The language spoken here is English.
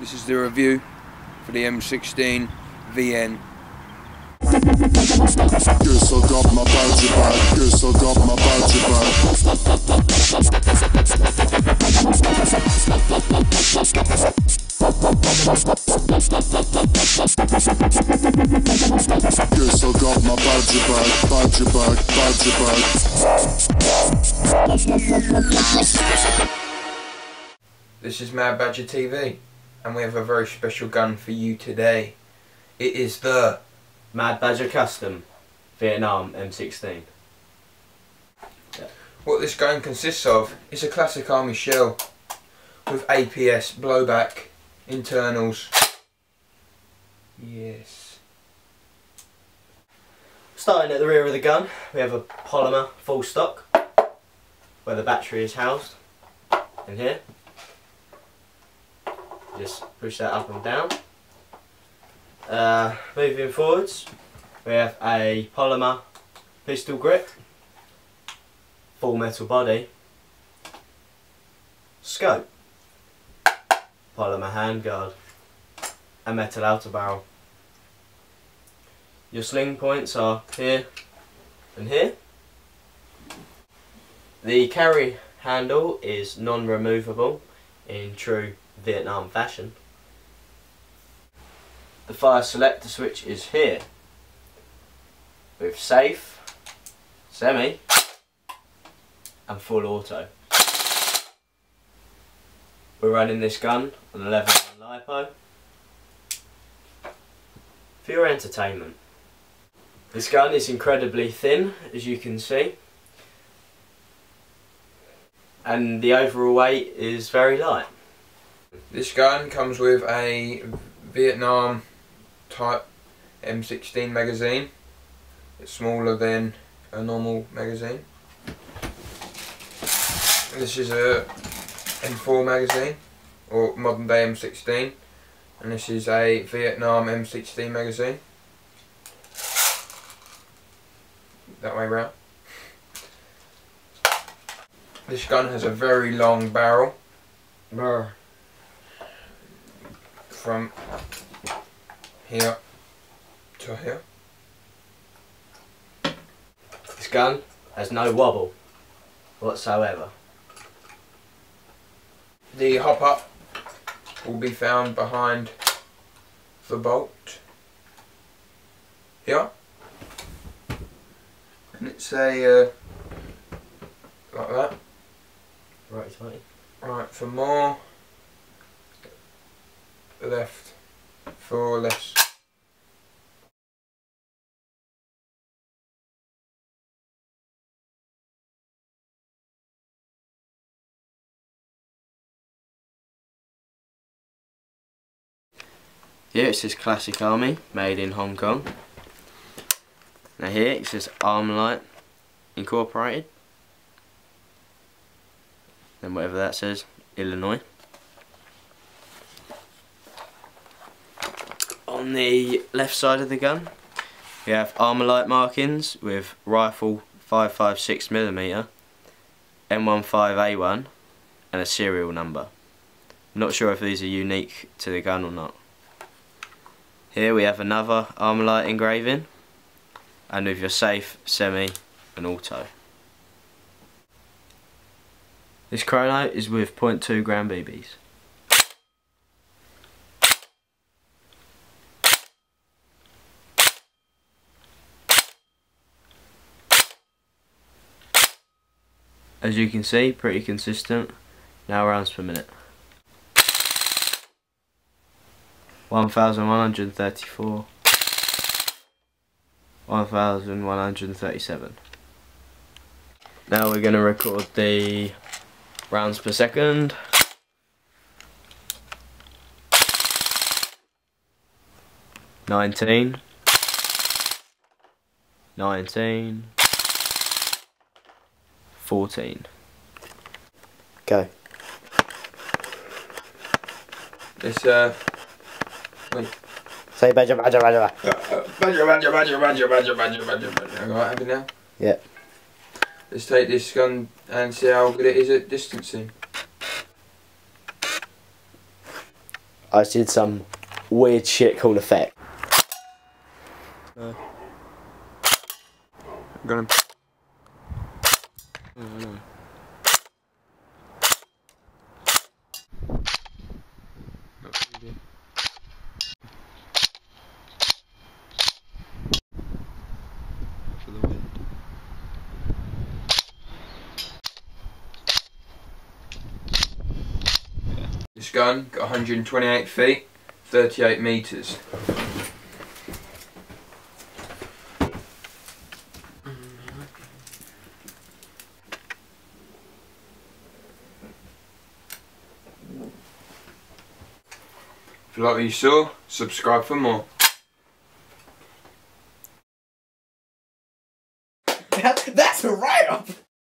This is the review for the M16 VN. Guess I got my badge back. Guess I got my badge back. Guess I got my badge back. Badge back. Badge back. This is Mad Badger TV, and we have a very special gun for you today. It is the Mad Badger Custom Vietnam M16. Yeah. What this gun consists of is a classic army shell with APS blowback internals. Yes. Starting at the rear of the gun, we have a polymer full stock where the battery is housed in here. Just push that up and down. Moving forwards, we have a polymer pistol grip, full metal body, scope, polymer handguard, a metal outer barrel. Your sling points are here and here. The carry handle is non-removable in true Vietnam fashion. The fire selector switch is here with safe, semi and full auto. We're running this gun on 11mm LiPo for your entertainment. This gun is incredibly thin, as you can see, and the overall weight is very light. This gun comes with a Vietnam type M16 magazine. It's smaller than a normal magazine. This is a M4 magazine, or modern day M16, and this is a Vietnam M16 magazine. That way round. This gun has a very long barrel. From here to here. This gun has no wobble whatsoever. The hop-up will be found behind the bolt here, and it's a like that. Right. Right, for more, left for less. Here it says Classic Army, made in Hong Kong. Now here it says Armalite Incorporated. Then whatever that says, Illinois. On the left side of the gun, we have Armalite markings with rifle 5.56mm, M15A1 and a serial number. I'm not sure if these are unique to the gun or not. Here we have another Armalite engraving, and with your safe, semi and auto. This chrono is with 0.2 gram BBs. As you can see, pretty consistent, now rounds per minute. 1134, 1137. Now we're going to record the rounds per second. 19, 19, 14. Go. This wait. Say badger, badger, badger. Badger. Alright, have it now? Yeah. Let's take this gun and see how good it is at distancing. I did some weird shit called effect. No. I'm gonna. No. Not really. For the wind. This gun got 128 feet, 38 metres. If you like what you saw, subscribe for more.